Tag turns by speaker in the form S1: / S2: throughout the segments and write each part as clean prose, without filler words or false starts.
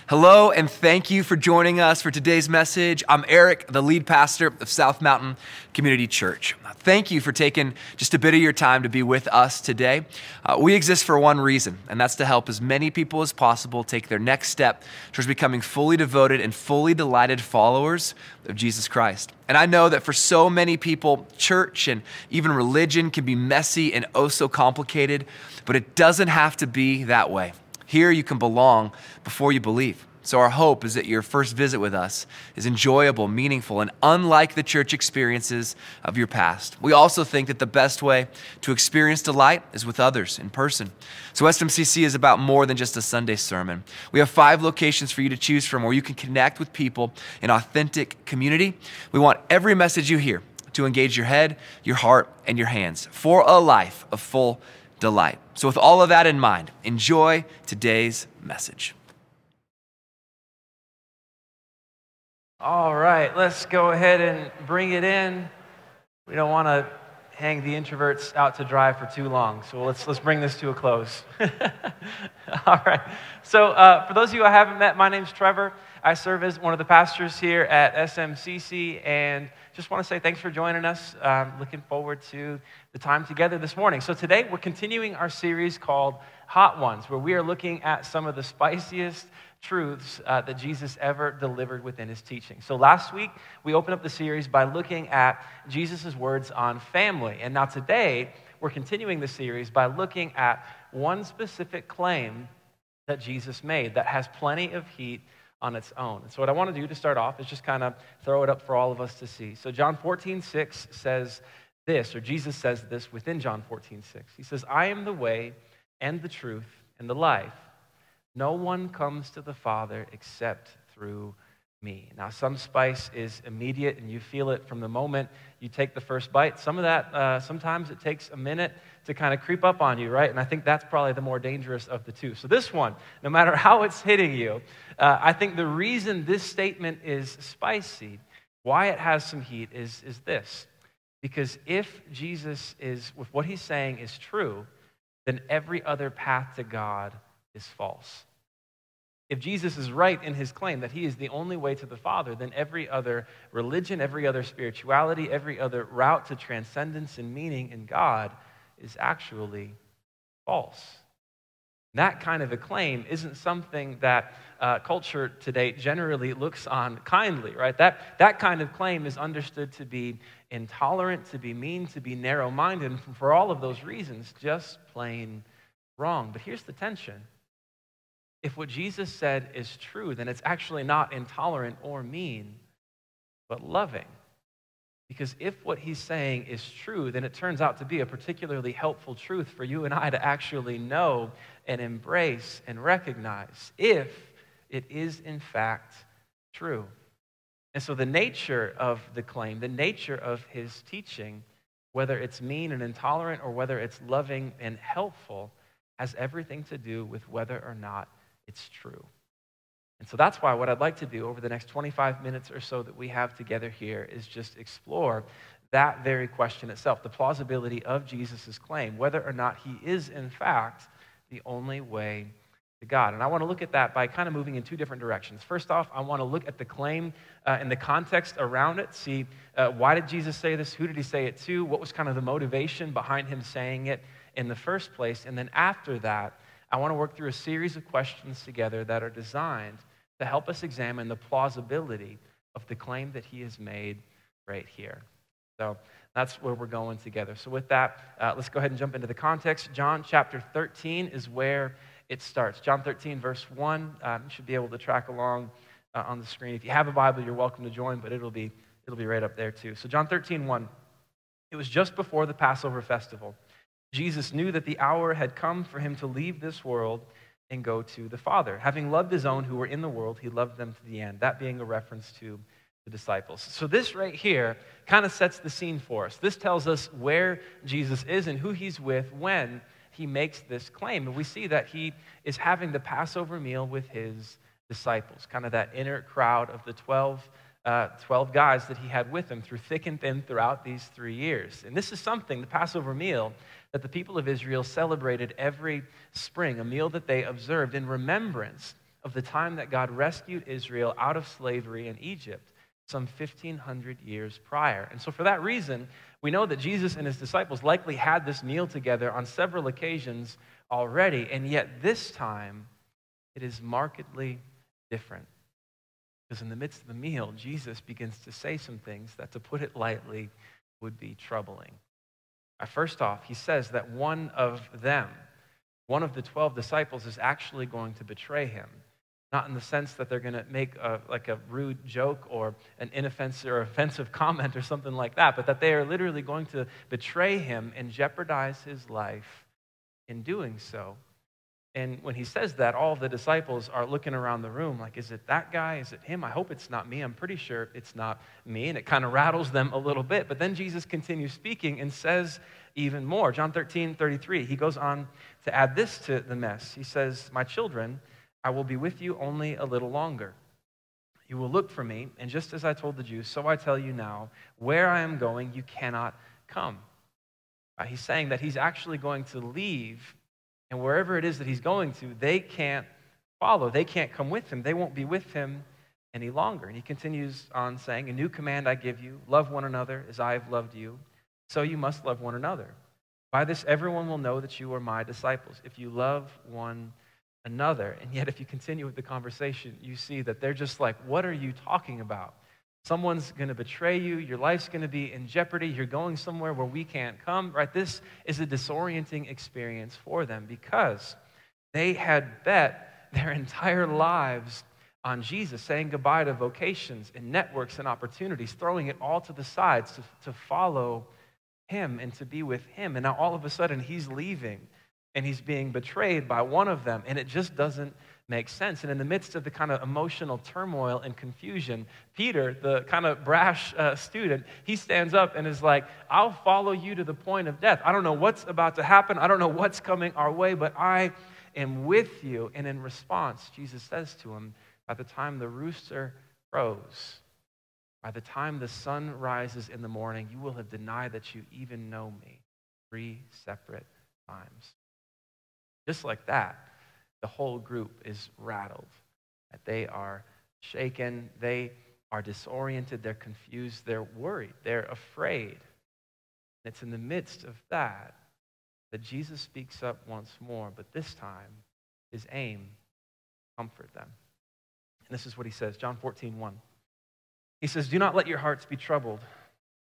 S1: Hello, and thank you for joining us for today's message. I'm Eric, the lead pastor of South Mountain Community Church. Thank you for taking just a bit of your time to be with us today. We exist for one reason, and that's to help as many people as possible take their next step towards becoming fully devoted and fully delighted followers of Jesus Christ. And I know that for so many people, church and even religion can be messy and oh so complicated, but it doesn't have to be that way. Here you can belong before you believe. So our hope is that your first visit with us is enjoyable, meaningful, and unlike the church experiences of your past. We also think that the best way to experience delight is with others in person. So SMCC is about more than just a Sunday sermon. We have 5 locations for you to choose from where you can connect with people in authentic community. We want every message you hear to engage your head, your heart, and your hands for a life of full delight. So with all of that in mind, enjoy today's message.
S2: All right, let's go ahead and bring it in. We don't want to hang the introverts out to dry for too long, so let's bring this to a close. All right, so for those of you I haven't met, my name's Trevor. I serve as one of the pastors here at SMCC, and just want to say thanks for joining us. Looking forward to the time together this morning. So today we're continuing our series called Hot Ones, where we are looking at some of the spiciest truths that Jesus ever delivered within his teaching. So last week, we opened up the series by looking at Jesus' words on family. And now today, we're continuing the series by looking at one specific claim that Jesus made that has plenty of heat on its own. And so what I want to do to start off is just kind of throw it up for all of us to see. So John 14:6 says this, or Jesus says this within John 14:6. He says, "I am the way and the truth and the life. No one comes to the Father except through me." Now, some spice is immediate, and you feel it from the moment you take the first bite. Some of that, sometimes it takes a minute to kind of creep up on you, right? And I think that's probably the more dangerous of the two. So this one, no matter how it's hitting you, I think the reason this statement is spicy, why it has some heat, is this. Because if Jesus is, with what he's saying is true, then every other path to God is false. If Jesus is right in his claim that he is the only way to the Father, then every other religion, every other spirituality, every other route to transcendence and meaning in God is actually false. That kind of a claim isn't something that culture today generally looks on kindly, right? That kind of claim is understood to be intolerant, to be mean, to be narrow-minded, and for all of those reasons, just plain wrong. But here's the tension. If what Jesus said is true, then it's actually not intolerant or mean, but loving. Because if what he's saying is true, then it turns out to be a particularly helpful truth for you and I to actually know and embrace and recognize if it is in fact true. And so the nature of the claim, the nature of his teaching, whether it's mean and intolerant or whether it's loving and helpful, has everything to do with whether or not it's true. And so that's why what I'd like to do over the next 25 minutes or so that we have together here is just explore that very question itself, the plausibility of Jesus' claim, whether or not he is in fact the only way to God. And I want to look at that by kind of moving in 2 different directions. First off, I want to look at the claim and the context around it, see why did Jesus say this, who did he say it to, what was kind of the motivation behind him saying it in the first place, and then after that, I want to work through a series of questions together that are designed to help us examine the plausibility of the claim that he has made right here. So that's where we're going together. So with that, let's go ahead and jump into the context. John chapter 13 is where it starts. John 13, verse 1. You should be able to track along on the screen. If you have a Bible, you're welcome to join, but it'll be right up there too. So John 13:1. It was just before the Passover festival. Jesus knew that the hour had come for him to leave this world and go to the Father. Having loved his own who were in the world, he loved them to the end, that being a reference to the disciples. So this right here kind of sets the scene for us. This tells us where Jesus is and who he's with when he makes this claim. And we see that he is having the Passover meal with his disciples, kind of that inner crowd of the 12 guys that he had with him through thick and thin throughout these 3 years. And this is something, the Passover meal, that the people of Israel celebrated every spring, a meal that they observed in remembrance of the time that God rescued Israel out of slavery in Egypt some 1,500 years prior. And so for that reason, we know that Jesus and his disciples likely had this meal together on several occasions already, and yet this time it is markedly different. Because in the midst of the meal, Jesus begins to say some things that, to put it lightly, would be troubling. First off, he says that one of the 12 disciples, is actually going to betray him. Not in the sense that they're going to make a rude joke or an inoffensive or offensive comment or something like that, but that they are literally going to betray him and jeopardize his life in doing so. And when he says that, all of the disciples are looking around the room like, is it that guy? Is it him? I hope it's not me. I'm pretty sure it's not me. And it kind of rattles them a little bit. But then Jesus continues speaking and says even more. John 13:33, he goes on to add this to the mess. He says, "My children, I will be with you only a little longer. You will look for me, and just as I told the Jews, so I tell you now, where I am going, you cannot come." He's saying that he's actually going to leave, and wherever it is that he's going to, they can't follow. They can't come with him. They won't be with him any longer. And he continues on saying, "A new command I give you, love one another as I have loved you, so you must love one another. By this everyone will know that you are my disciples, if you love one another." And yet if you continue with the conversation, you see that they're just like, what are you talking about? Someone's going to betray you. Your life's going to be in jeopardy. You're going somewhere where we can't come, right? This is a disorienting experience for them because they had bet their entire lives on Jesus, saying goodbye to vocations and networks and opportunities, throwing it all to the sides to follow him and to be with him. And now all of a sudden he's leaving and he's being betrayed by one of them, and it just doesn't make sense. And in the midst of the kind of emotional turmoil and confusion, Peter, the kind of brash student, he stands up and is like, "I'll follow you to the point of death. I don't know what's about to happen. I don't know what's coming our way, but I am with you." And in response, Jesus says to him, "By the time the rooster crows, by the time the sun rises in the morning, you will have denied that you even know me 3 separate times." Just like that, the whole group is rattled. They are shaken. They are disoriented. They're confused. They're worried. They're afraid. It's in the midst of that that Jesus speaks up once more, but this time his aim, comfort them. And this is what he says, John 14:1. He says, "Do not let your hearts be troubled.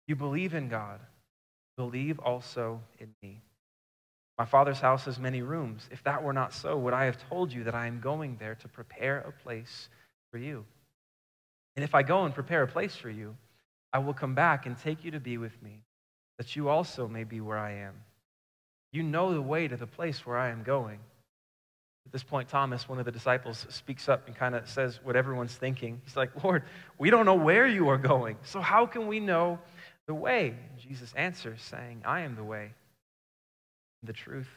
S2: You believe in God. Believe also in me. My Father's house has many rooms. If that were not so, would I have told you that I am going there to prepare a place for you? And if I go and prepare a place for you, I will come back and take you to be with me, that you also may be where I am. You know the way to the place where I am going." At this point, Thomas, one of the disciples, speaks up and kind of says what everyone's thinking. He's like, "Lord, we don't know where you are going, so how can we know the way?" And Jesus answers, saying, "I am the way, the truth,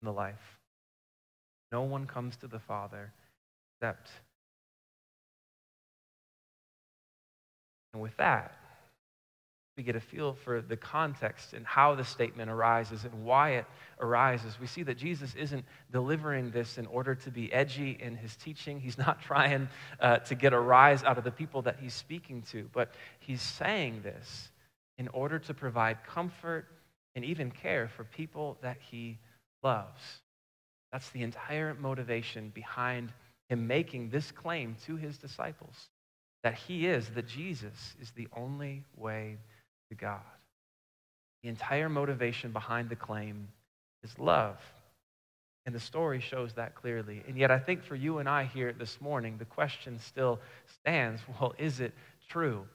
S2: and the life. No one comes to the Father except." And with that, we get a feel for the context and how the statement arises and why it arises. We see that Jesus isn't delivering this in order to be edgy in his teaching. He's not trying to get a rise out of the people that he's speaking to, but he's saying this in order to provide comfort and even care for people that he loves. That's the entire motivation behind him making this claim to his disciples, that Jesus is the only way to God. The entire motivation behind the claim is love. And the story shows that clearly. And yet I think for you and I here this morning, the question still stands, well, is it true?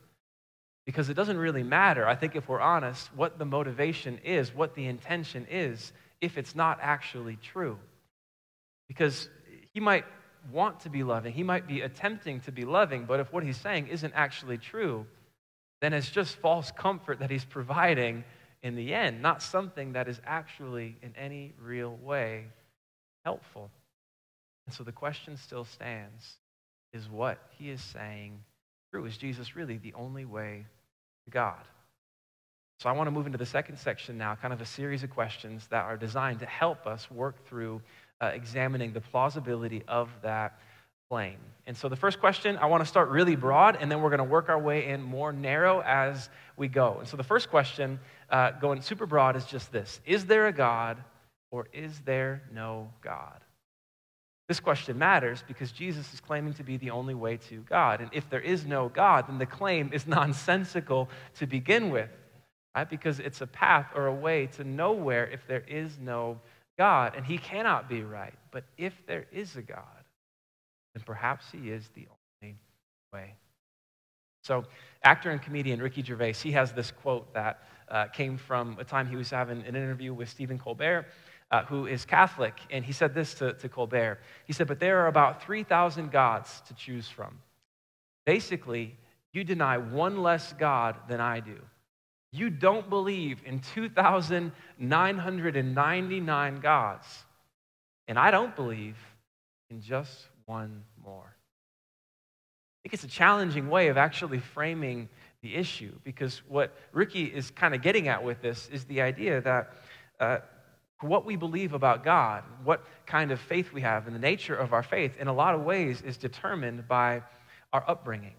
S2: Because it doesn't really matter, I think if we're honest, what the motivation is, what the intention is, if it's not actually true. Because he might want to be loving, he might be attempting to be loving, but if what he's saying isn't actually true, then it's just false comfort that he's providing in the end, not something that is actually in any real way helpful. And so the question still stands, is what he is saying true? Is Jesus really the only way to God? So I want to move into the second section now, kind of a series of questions that are designed to help us work through examining the plausibility of that claim. And so the first question, I want to start really broad, and then we're going to work our way in more narrow as we go. And so the first question, going super broad, is just this: is there a God, or is there no God? This question matters because Jesus is claiming to be the only way to God. And if there is no God, then the claim is nonsensical to begin with, right? Because it's a path or a way to nowhere if there is no God. And he cannot be right. But if there is a God, then perhaps he is the only way. So actor and comedian Ricky Gervais, he has this quote that came from a time he was having an interview with Stephen Colbert, who is Catholic, and he said this to Colbert. He said, "But there are about 3,000 gods to choose from. Basically, you deny one less God than I do. You don't believe in 2,999 gods, and I don't believe in just one more." I think it's a challenging way of actually framing the issue, because what Ricky is kind of getting at with this is the idea that what we believe about God, what kind of faith we have, and the nature of our faith, in a lot of ways, is determined by our upbringing,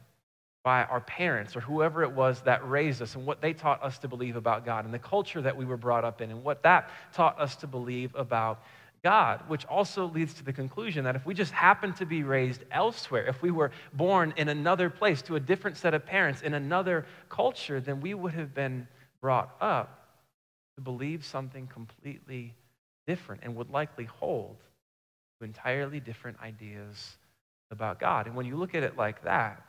S2: by our parents or whoever it was that raised us and what they taught us to believe about God and the culture that we were brought up in and what that taught us to believe about God, which also leads to the conclusion that if we just happen to be raised elsewhere, if we were born in another place to a different set of parents in another culture, then we would have been brought up to believe something completely different and would likely hold to entirely different ideas about God. And when you look at it like that,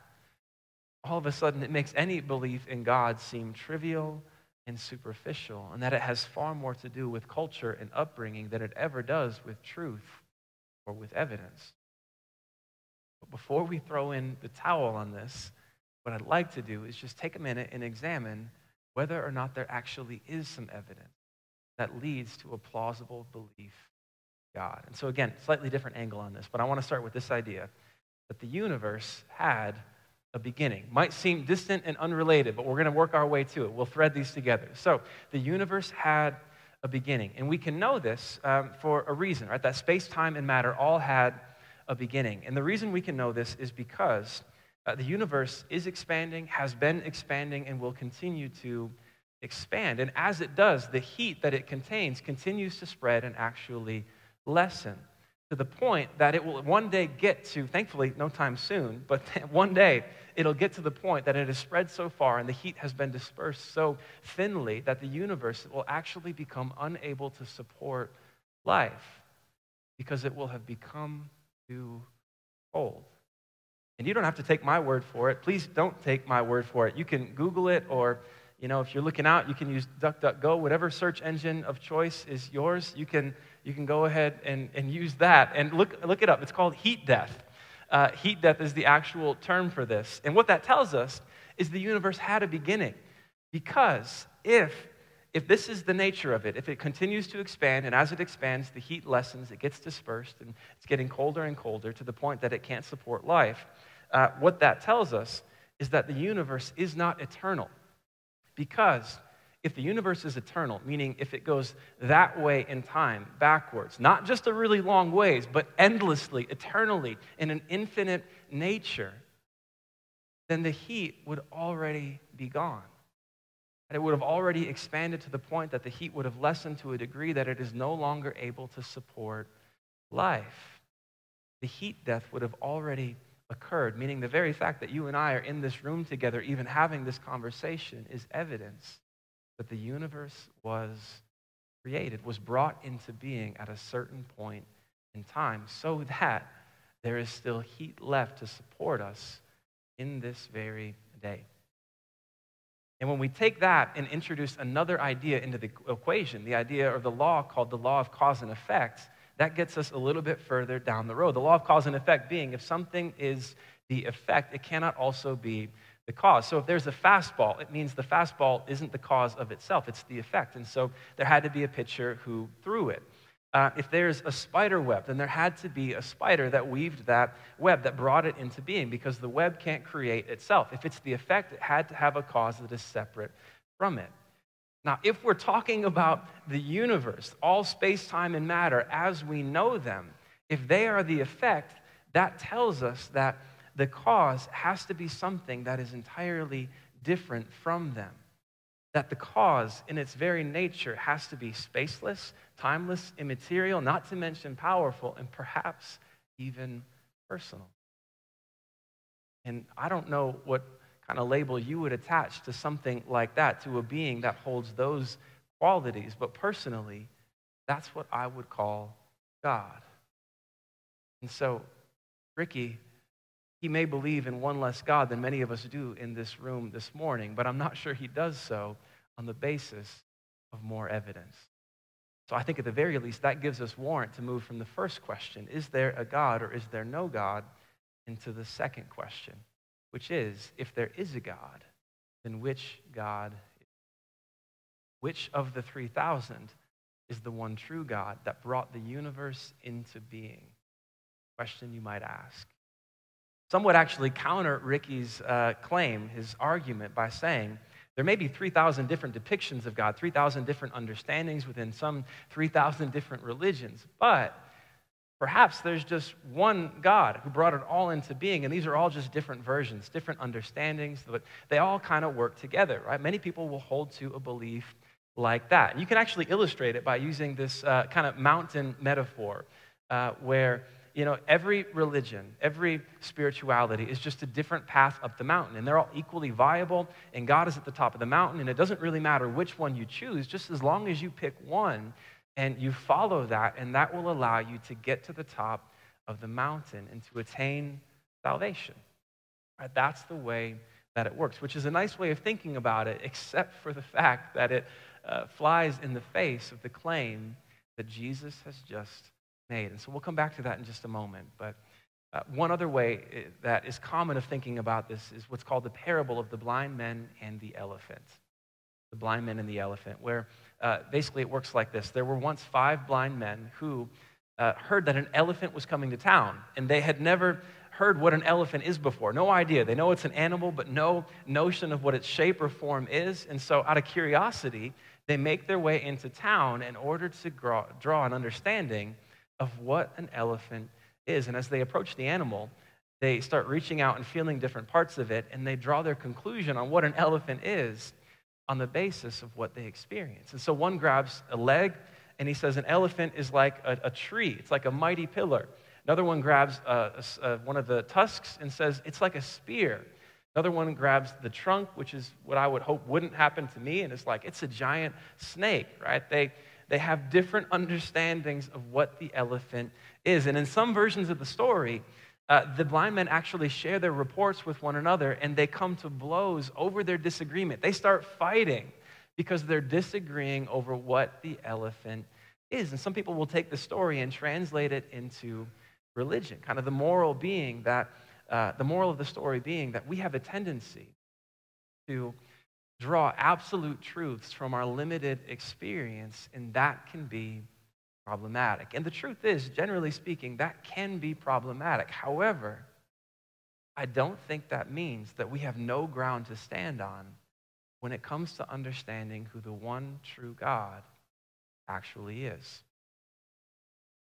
S2: all of a sudden it makes any belief in God seem trivial and superficial, and that it has far more to do with culture and upbringing than it ever does with truth or with evidence. But before we throw in the towel on this, what I'd like to do is just take a minute and examine whether or not there actually is some evidence that leads to a plausible belief in God. And so again, slightly different angle on this, but I want to start with this idea that the universe had a beginning. Might seem distant and unrelated, but we're going to work our way to it. We'll thread these together. So the universe had a beginning, and we can know this for a reason, right? That space, time, and matter all had a beginning. And the reason we can know this is because the universe is expanding, has been expanding, and will continue to expand. And as it does, the heat that it contains continues to spread and actually lessen to the point that it will one day get to, thankfully, no time soon, but one day it'll get to the point that it has spread so far and the heat has been dispersed so thinly that the universe will actually become unable to support life because it will have become too cold. And you don't have to take my word for it. Please don't take my word for it. You can Google it, or if you're looking out, you can use DuckDuckGo. Whatever search engine of choice is yours, you can go ahead and use that. And look it up. It's called heat death. Heat death is the actual term for this. And what that tells us is the universe had a beginning. Because if this is the nature of it, if it continues to expand, and as it expands, the heat lessens, it gets dispersed, and it's getting colder and colder to the point that it can't support life, what that tells us is that the universe is not eternal. Because if the universe is eternal, meaning if it goes that way in time, backwards, not just a really long ways, but endlessly, eternally, in an infinite nature, then the heat would already be gone. And it would have already expanded to the point that the heat would have lessened to a degree that it is no longer able to support life. The heat death would have already occurred, meaning the very fact that you and I are in this room together, even having this conversation, is evidence that the universe was created, was brought into being at a certain point in time, so that there is still heat left to support us in this very day. And when we take that and introduce another idea into the equation, the idea or the law called the law of cause and effect, that gets us a little bit further down the road. The law of cause and effect being, if something is the effect, it cannot also be the cause. So if there's a fastball, it means the fastball isn't the cause of itself, it's the effect. And so there had to be a pitcher who threw it. If there's a spider web, then there had to be a spider that weaved that web, that brought it into being, because the web can't create itself. If it's the effect, it had to have a cause that is separate from it. Now, if we're talking about the universe, all space, time, and matter as we know them, if they are the effect, that tells us that the cause has to be something that is entirely different from them. That the cause in its very nature has to be spaceless, timeless, immaterial, not to mention powerful, and perhaps even personal. And I don't know what kind of label you would attach to something like that, to a being that holds those qualities, but personally, that's what I would call God. And so, Ricky, he may believe in one less God than many of us do in this room this morning, but I'm not sure he does so on the basis of more evidence. So I think at the very least, that gives us warrant to move from the first question, is there a God or is there no God, into the second question, which is, if there is a God, then which God, which of the 3,000 is the one true God that brought the universe into being? Question you might ask. Some would actually counter Ricky's claim, his argument, by saying there may be 3,000 different depictions of God, 3,000 different understandings within some 3,000 different religions, but perhaps there's just one God who brought it all into being, and these are all just different versions, different understandings, but they all kind of work together, right? Many people will hold to a belief like that. And you can actually illustrate it by using this kind of mountain metaphor where every religion, every spirituality is just a different path up the mountain, and they're all equally viable, and God is at the top of the mountain, and it doesn't really matter which one you choose, just as long as you pick one and you follow that, and that will allow you to get to the top of the mountain and to attain salvation. Right? That's the way that it works, which is a nice way of thinking about it, except for the fact that it flies in the face of the claim that Jesus has just made. And so we'll come back to that in just a moment. But one other way that is common of thinking about this is what's called the parable of the blind men and the elephant. The blind men and the elephant, where basically it works like this. There were once 5 blind men who heard that an elephant was coming to town, and they had never heard what an elephant is before. No idea. They know it's an animal, but no notion of what its shape or form is. And so out of curiosity, they make their way into town in order to draw an understanding of what an elephant is. And as they approach the animal, they start reaching out and feeling different parts of it, and they draw their conclusion on what an elephant is on the basis of what they experience. And so one grabs a leg, and he says an elephant is like a tree. It's like a mighty pillar. Another one grabs one of the tusks and says it's like a spear. Another one grabs the trunk, which is what I would hope wouldn't happen to me, and it's like it's a giant snake, right? They have different understandings of what the elephant is. And in some versions of the story, the blind men actually share their reports with one another, and they come to blows over their disagreement. They start fighting because they're disagreeing over what the elephant is. And some people will take the story and translate it into religion, kind of the moral of the story being that we have a tendency to draw absolute truths from our limited experience, and that can be problematic. And the truth is, generally speaking, that can be problematic. However, I don't think that means that we have no ground to stand on when it comes to understanding who the one true God actually is.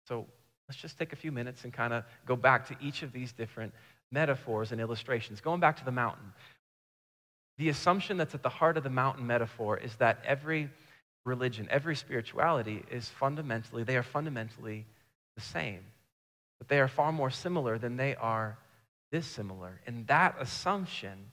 S2: So let's just take a few minutes and kind of go back to each of these different metaphors and illustrations. Going back to the mountain. The assumption that's at the heart of the mountain metaphor is that every religion, every spirituality is fundamentally the same. But they are far more similar than they are dissimilar. And that assumption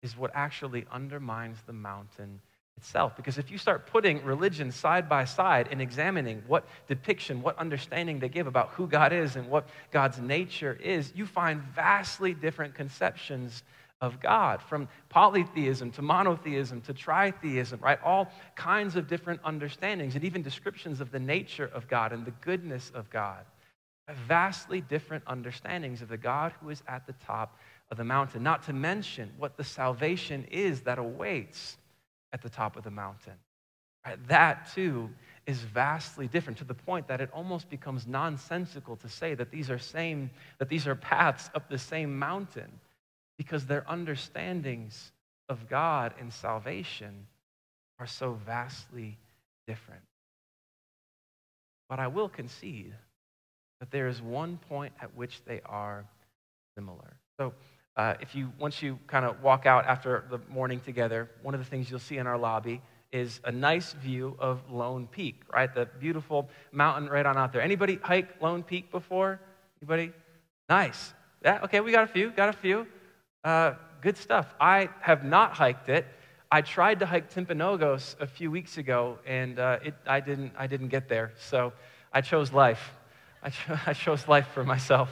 S2: is what actually undermines the mountain itself. Because if you start putting religion side by side and examining what depiction, what understanding they give about who God is and what God's nature is, you find vastly different conceptions of God, from polytheism to monotheism to tritheism, right? All kinds of different understandings and even descriptions of the nature of God and the goodness of God. Vastly different understandings of the God who is at the top of the mountain, not to mention what the salvation is that awaits at the top of the mountain. Right? That too is vastly different, to the point that it almost becomes nonsensical to say that these are paths up the same mountain, because their understandings of God and salvation are so vastly different. But I will concede but there is one point at which they are similar. So once you kind of walk out after the morning together, one of the things you'll see in our lobby is a nice view of Lone Peak, right? The beautiful mountain right on out there. Anybody hike Lone Peak before? Anybody? Nice. Yeah, okay, we got a few. Good stuff. I have not hiked it. I tried to hike Timpanogos a few weeks ago, and I didn't get there. So I chose life. I chose life for myself.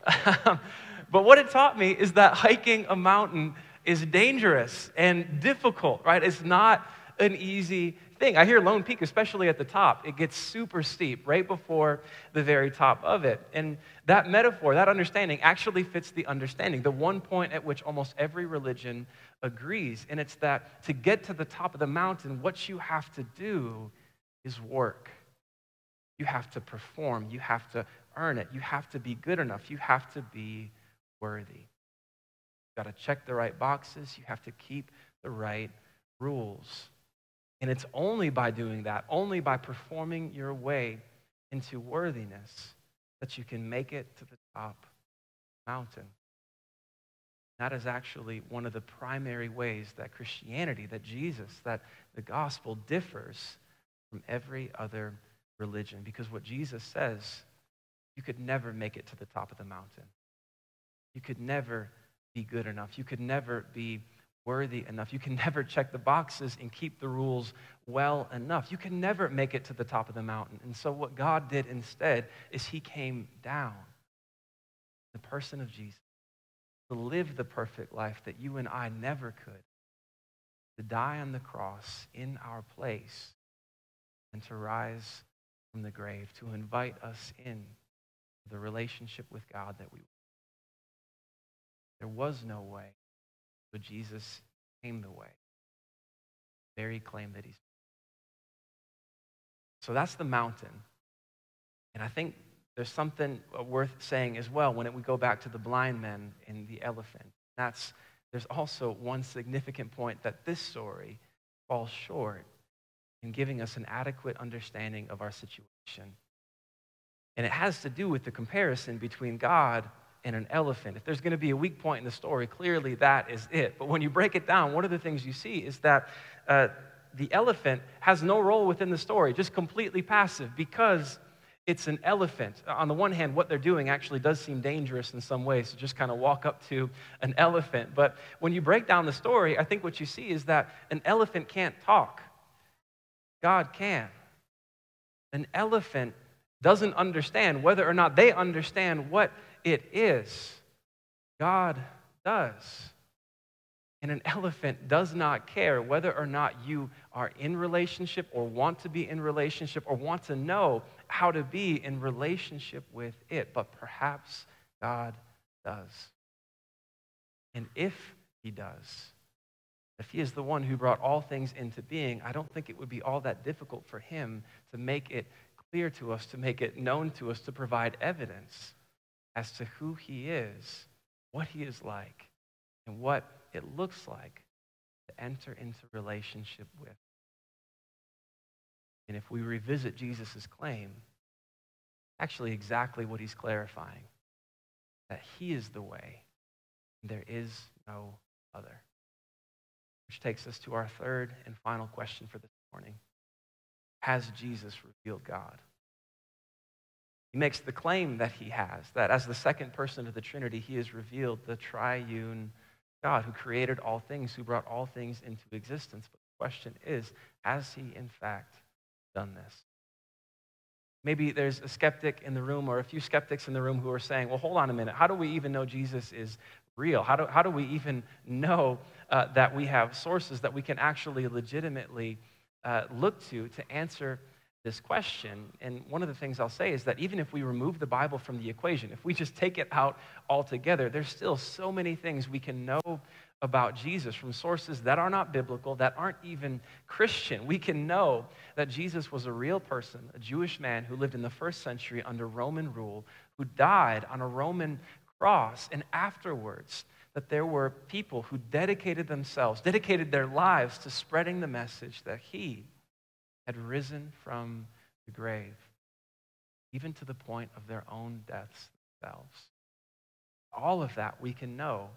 S2: But what it taught me is that hiking a mountain is dangerous and difficult, right? It's not an easy thing. I hear Lone Peak, especially at the top, it gets super steep right before the very top of it. And that metaphor, that understanding actually fits the understanding, the one point at which almost every religion agrees. And it's that to get to the top of the mountain, what you have to do is work. You have to perform. You have to earn it. You have to be good enough. You have to be worthy. You've got to check the right boxes. You have to keep the right rules. And it's only by doing that, only by performing your way into worthiness, that you can make it to the top of the mountain. That is actually one of the primary ways that Christianity, that Jesus, that the gospel differs from every other religion. Because what Jesus says, you could never make it to the top of the mountain. You could never be good enough. You could never be worthy enough. You can never check the boxes and keep the rules well enough. You can never make it to the top of the mountain. And so what God did instead is he came down, the person of Jesus, to live the perfect life that you and I never could, to die on the cross in our place, and to rise from the grave, to invite us in the relationship with God that we want. There was no way, but Jesus came the way. Very claim that he's. So that's the mountain. And I think there's something worth saying as well when we go back to the blind men and the elephant. There's also one significant point that this story falls short in giving us an adequate understanding of our situation. And it has to do with the comparison between God and an elephant. If there's going to be a weak point in the story, clearly that is it. But when you break it down, one of the things you see is that the elephant has no role within the story, just completely passive, because it's an elephant. On the one hand, what they're doing actually does seem dangerous in some ways, to just kind of walk up to an elephant. But when you break down the story, I think what you see is that an elephant can't talk. God can. An elephant doesn't understand whether or not they understand what it is. God does. And an elephant does not care whether or not you are in relationship or want to be in relationship or want to know how to be in relationship with it. But perhaps God does. And if he does, if he is the one who brought all things into being, I don't think it would be all that difficult for him to make it clear to us, to make it known to us, to provide evidence as to who he is, what he is like, and what it looks like to enter into relationship with. And if we revisit Jesus' claim, actually exactly what he's clarifying, that he is the way, and there is no other. Which takes us to our third and final question for this morning. Has Jesus revealed God? He makes the claim that he has, that as the second person of the Trinity, he has revealed the triune God who created all things, who brought all things into existence. But the question is, has he in fact done this? Maybe there's a skeptic in the room or a few skeptics in the room who are saying, well, hold on a minute. How do we even know Jesus is real? How do we even know that we have sources that we can actually legitimately look to answer this question? And one of the things I'll say is that even if we remove the Bible from the equation, if we just take it out altogether, there's still so many things we can know about Jesus from sources that are not biblical, that aren't even Christian. We can know that Jesus was a real person, a Jewish man who lived in the first century under Roman rule, who died on a Roman cross, and afterwards that there were people who dedicated their lives to spreading the message that he had risen from the grave. even to the point of their own deaths themselves. All of that we can know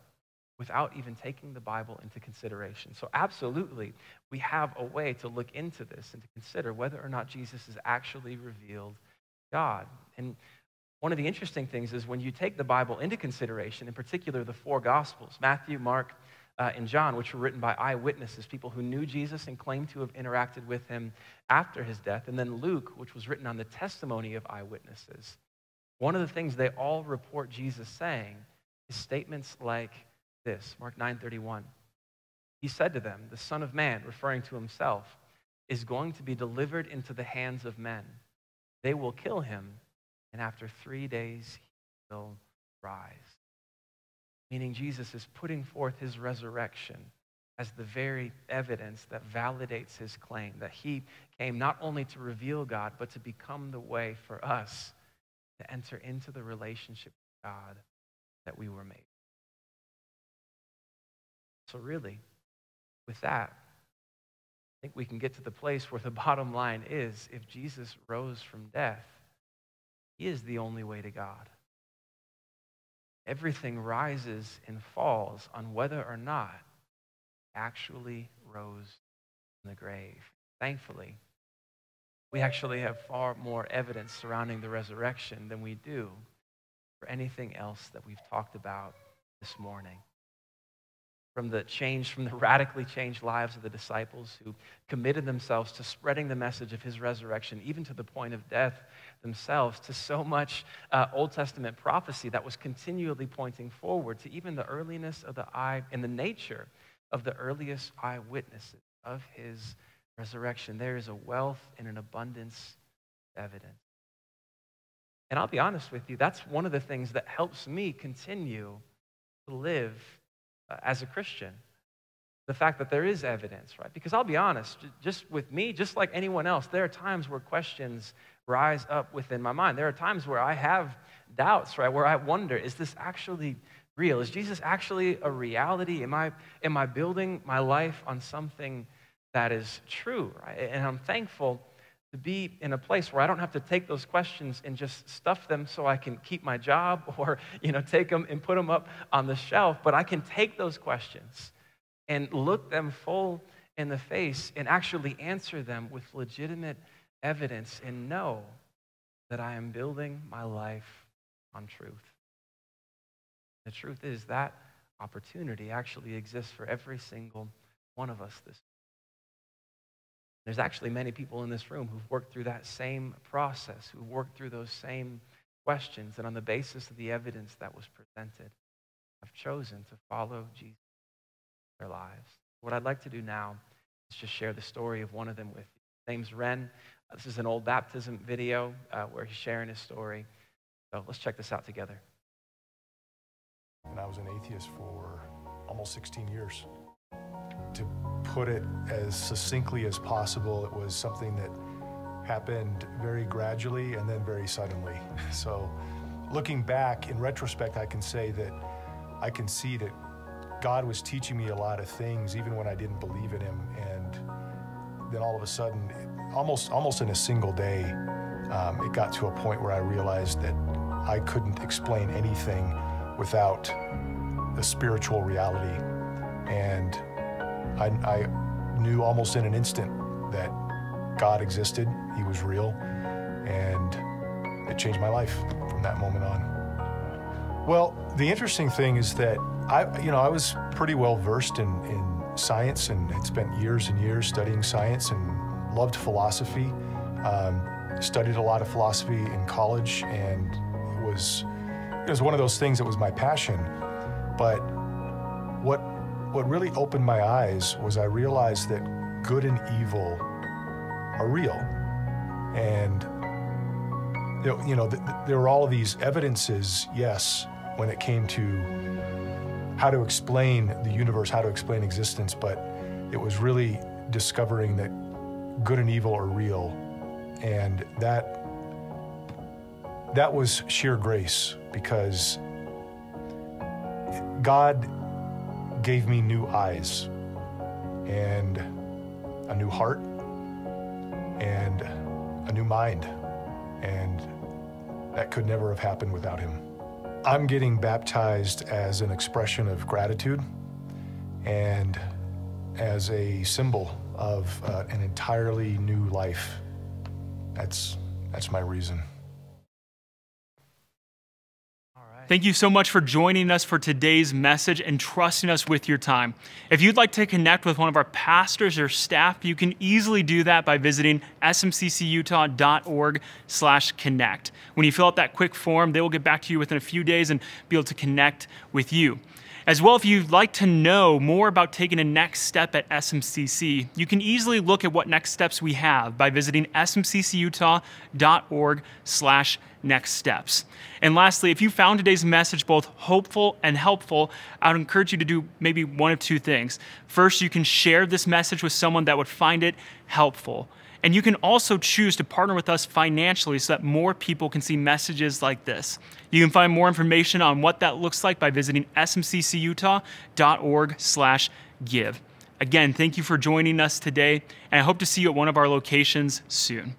S2: without even taking the Bible into consideration. So absolutely, we have a way to look into this and to consider whether or not Jesus has actually revealed God. And one of the interesting things is when you take the Bible into consideration, in particular the four Gospels, Matthew, Mark, and John, which were written by eyewitnesses, people who knew Jesus and claimed to have interacted with him after his death, and then Luke, which was written on the testimony of eyewitnesses. One of the things they all report Jesus saying is statements like this, Mark 9:31. He said to them, the Son of Man, referring to himself, is going to be delivered into the hands of men. They will kill him, and after 3 days he will rise. Meaning Jesus is putting forth his resurrection as the very evidence that validates his claim that he came not only to reveal God, but to become the way for us to enter into the relationship with God that we were made. So really, with that, I think we can get to the place where the bottom line is, if Jesus rose from death, he is the only way to God. Everything rises and falls on whether or not he actually rose from the grave. Thankfully, we actually have far more evidence surrounding the resurrection than we do for anything else that we've talked about this morning. From the radically changed lives of the disciples who committed themselves to spreading the message of his resurrection, even to the point of death themselves, to so much Old Testament prophecy that was continually pointing forward, to even the earliness of and the nature of the earliest eyewitnesses of his resurrection. There is a wealth and an abundance of evidence. And I'll be honest with you, that's one of the things that helps me continue to live as a Christian, the fact that there is evidence, right? Because I'll be honest, just with me, just like anyone else, there are times where questions rise up within my mind. There are times where I have doubts, right? Where I wonder, is this actually real? Is Jesus actually a reality? Am I building my life on something that is true, right? And I'm thankful to be in a place where I don't have to take those questions and just stuff them so I can keep my job or, take them and put them up on the shelf, but I can take those questions and look them full in the face and actually answer them with legitimate evidence and know that I am building my life on truth. The truth is that opportunity actually exists for every single one of us this. There's actually many people in this room who've worked through that same process, who worked through those same questions, and on the basis of the evidence that was presented, have chosen to follow Jesus in their lives. What I'd like to do now is just share the story of one of them with you. His name's Ren. This is an old baptism video where he's sharing his story. So let's check this out together.
S3: And I was an atheist for almost 16 years. To put it as succinctly as possible, it was something that happened very gradually and then very suddenly. So looking back, in retrospect, I can say that I can see that God was teaching me a lot of things even when I didn't believe in him. And then all of a sudden, almost in a single day, it got to a point where I realized that I couldn't explain anything without the spiritual reality. And I knew almost in an instant that God existed, he was real, and it changed my life from that moment on. Well, the interesting thing is that I was pretty well versed in science and had spent years and years studying science and loved philosophy. Studied a lot of philosophy in college, and it was one of those things that was my passion. But what really opened my eyes was I realized that good and evil are real. And there were all of these evidences, yes, when it came to how to explain the universe, how to explain existence, but it was really discovering that good and evil are real. And that was sheer grace, because God gave me new eyes and a new heart and a new mind. And That could never have happened without him. I'm getting baptized as an expression of gratitude and as a symbol of an entirely new life. That's my reason.
S4: Thank you so much for joining us for today's message and trusting us with your time. If you'd like to connect with one of our pastors or staff, you can easily do that by visiting smccutah.org/connect. When you fill out that quick form, they will get back to you within a few days and be able to connect with you. As well, if you'd like to know more about taking a next step at SMCC, you can easily look at what next steps we have by visiting smccutah.org/nextsteps. And lastly, if you found today's message both hopeful and helpful, I would encourage you to do maybe one of two things. First, you can share this message with someone that would find it helpful. And you can also choose to partner with us financially so that more people can see messages like this. You can find more information on what that looks like by visiting smccutah.org/give. Again, thank you for joining us today, and I hope to see you at one of our locations soon.